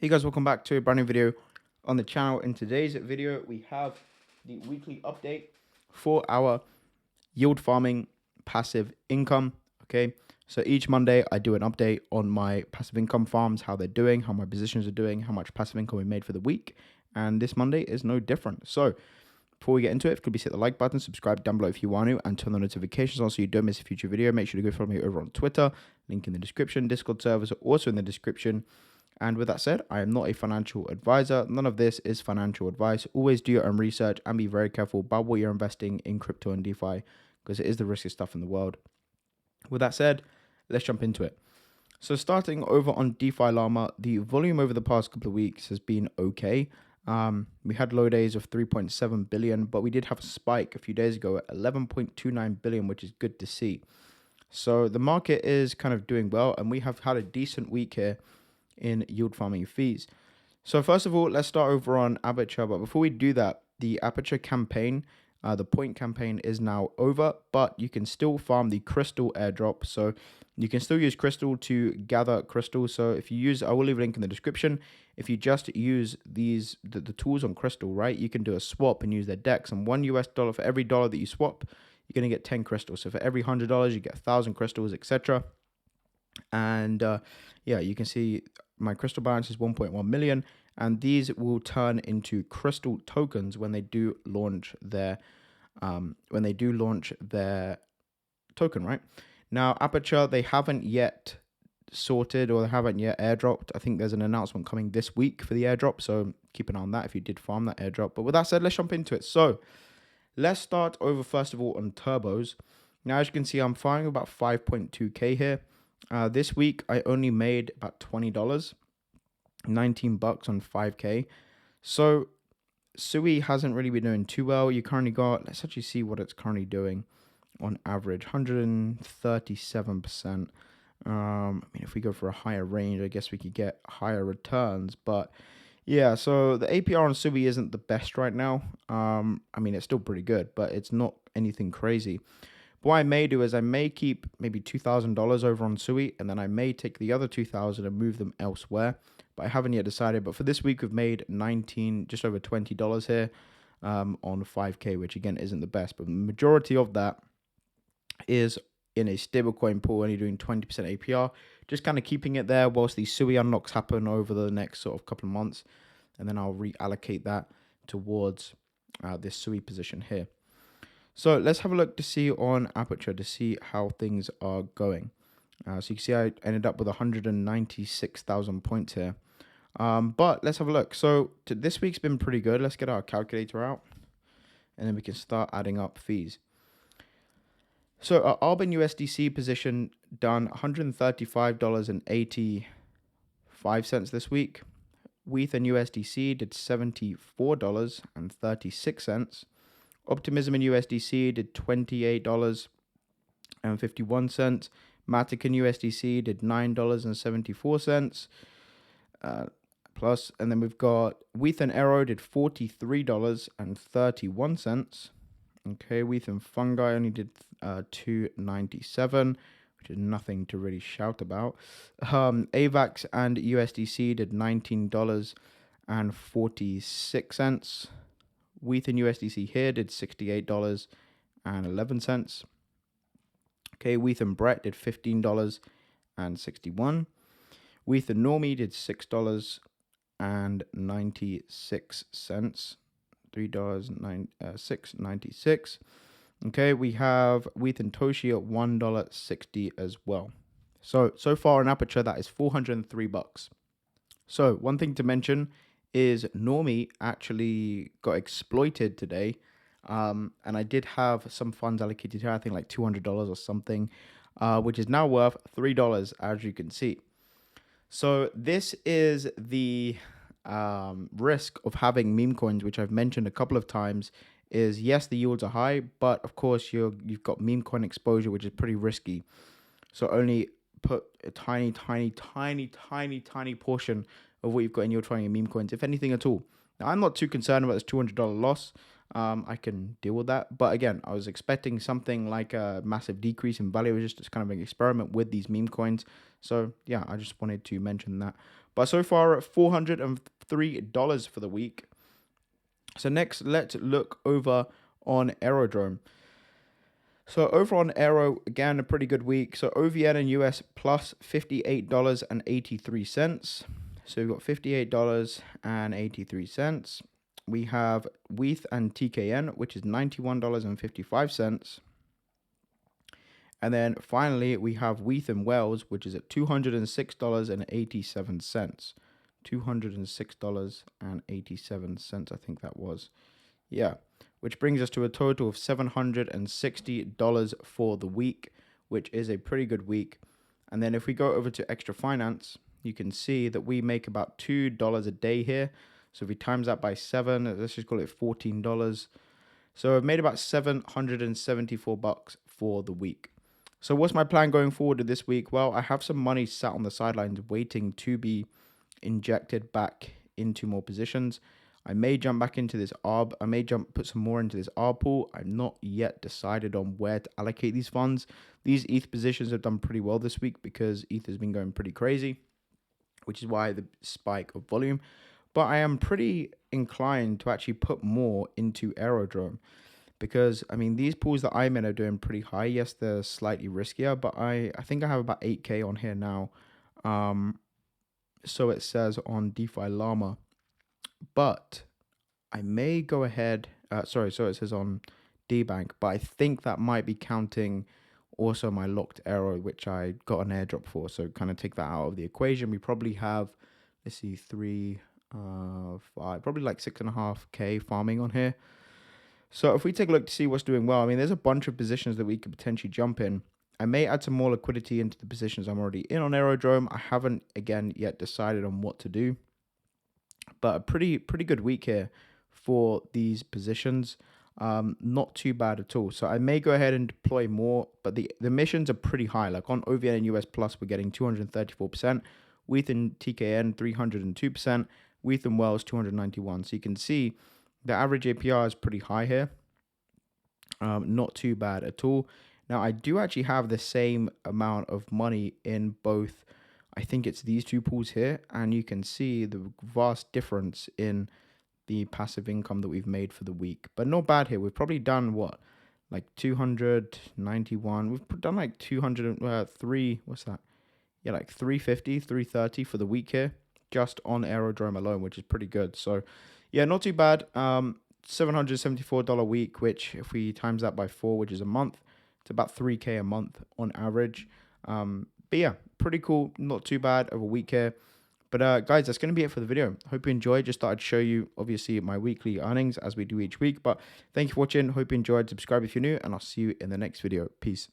Hey guys, welcome back to a brand new video on the channel. In today's video, we have the weekly update for our yield farming passive income. Okay, so each Monday I do an update on my passive income farms, how they're doing, how my positions are doing, how much passive income we made for the week, and this Monday is no different. So before we get into it, if you could please hit the like button, subscribe down below if you want to, and turn on notifications on so you don't miss a future video. Make sure to go follow me over on Twitter, link in the description. Discord servers are also in the description. And with that said, I am not a financial advisor. None of this is financial advice. Always do your own research and be very careful about what you're investing in crypto and DeFi because it is the riskiest stuff in the world. With that said, let's jump into it. So starting over on DeFi Llama, the volume over the past couple of weeks has been okay. We had low days of 3.7 billion, but we did have a spike a few days ago at 11.29 billion, which is good to see. So the market is kind of doing well, and we have had a decent week here in yield farming fees. So first of all, let's start over on Aperture. But before we do that, the Aperture campaign, the point campaign is now over, but you can still farm the crystal airdrop. So you can still use crystal to gather crystal. So if you use, I will leave a link in the description. If you just use the tools on crystal, right, you can do a swap and use their DEX. And $1 for every dollar that you swap, you're going to get 10 crystals. So for every $100, you get 1,000 crystals, etc. And yeah, you can see my crystal balance is 1.1 million, and these will turn into crystal tokens when they do launch their token. Right now, Aperture, they haven't yet sorted or they haven't yet airdropped. I think there's an announcement coming this week for the airdrop, so keep an eye on that if you did farm that airdrop. But with that said, let's jump into it. So let's start over first of all on turbos. Now, as you can see, I'm firing about 5.2k here. This week I only made about $20, 19 bucks on 5k. So Sui hasn't really been doing too well. You currently got, let's actually see what it's currently doing on average, 137%. I mean, if we go for a higher range, I guess we could get higher returns, but yeah, so the APR on Sui isn't the best right now. I mean, it's still pretty good, but it's not anything crazy. What I may do is I may keep maybe $2,000 over on Sui, and then I may take the other 2,000 and move them elsewhere. But I haven't yet decided. But for this week, we've made just over $20 here on 5k, which again isn't the best. But the majority of that is in a stablecoin pool, only doing 20% APR, just kind of keeping it there whilst these Sui unlocks happen over the next sort of couple of months, and then I'll reallocate that towards this Sui position here. So let's have a look to see on Aperture to see how things are going. So you can see I ended up with 196,000 points here. But let's have a look. So this week's been pretty good. Let's get our calculator out, and then we can start adding up fees. So our Arbin USDC position done $135.85 this week. WETH and USDC did $74.36. Optimism in USDC did $28.51. Matic in USDC did $9.74 plus, and then we've got WETH and Aero did $43.31. Okay, WETH and Fungi only did $2.97, which is nothing to really shout about. AVAX and USDC did $19.46. WETH and USDC here did $68.11. Okay, WETH and Brett did $15.61. WETH and Normie did $6.96. $6.96. Okay, we have WETH and Toshi at $1.60 as well. So far in Aperture, that is 403 bucks. So one thing to mention is Normie actually got exploited today. And I did have some funds allocated here, I think like $200 or something, which is now worth $3, as you can see. So this is the risk of having meme coins, which I've mentioned a couple of times, is yes, the yields are high, but of course you've got meme coin exposure, which is pretty risky. So only put a tiny portion of what you've got in your trading in meme coins, if anything at all. Now, I'm not too concerned about this $200 loss. I can deal with that. But again, I was expecting something like a massive decrease in value. It was just kind of an experiment with these meme coins. So yeah, I just wanted to mention that. But so far at $403 for the week. So next, let's look over on Aerodrome. So over on Aero, again, a pretty good week. So OVN in US plus $58.83. So we've got $58.83. We have WETH and TKN, which is $91.55. And then finally, we have WETH and Wells, which is at $206.87. $206.87, I think that was. Yeah, which brings us to a total of $760 for the week, which is a pretty good week. And then if we go over to Extra Finance, you can see that we make about $2 a day here. So if we times that by 7, let's just call it $14. So I've made about $774 for the week. So what's my plan going forward this week? Well, I have some money sat on the sidelines waiting to be injected back into more positions. I may jump back into this ARB. I may put some more into this ARB pool. I'm not yet decided on where to allocate these funds. These ETH positions have done pretty well this week because ETH has been going pretty crazy, which is why the spike of volume. But I am pretty inclined to actually put more into Aerodrome because, I mean, these pools that I'm in are doing pretty high. Yes, they're slightly riskier, but I think I have about 8K on here now. So it says on DeFi Llama. But I may go ahead, so it says on DBank, but I think that might be counting also my locked Aero, which I got an airdrop for. So kind of take that out of the equation. We probably have, let's see, 3, 5, probably like 6.5K farming on here. So if we take a look to see what's doing well, I mean, there's a bunch of positions that we could potentially jump in. I may add some more liquidity into the positions I'm already in on Aerodrome. I haven't, again, yet decided on what to do. But a pretty good week here for these positions. Not too bad at all. So I may go ahead and deploy more, but the missions are pretty high. Like on OVN and US Plus, we're getting 234%. WETH and TKN, 302%. WETH and Wells, 291. So you can see the average APR is pretty high here. Not too bad at all. Now, I do actually have the same amount of money in both. I think it's these two pools here, and you can see the vast difference in the passive income that we've made for the week. But not bad here. We've probably done what, like 291. We've done like 203. What's that? Yeah, like 350, 330 for the week here, just on Aerodrome alone, which is pretty good. So, yeah, not too bad. $774 week, which if we times that by 4, which is a month, it's about 3K a month on average. But yeah, pretty cool. Not too bad of a week here. But guys, that's going to be it for the video. Hope you enjoyed. Just thought I'd show you, obviously, my weekly earnings as we do each week. But thank you for watching. Hope you enjoyed. Subscribe if you're new, and I'll see you in the next video. Peace.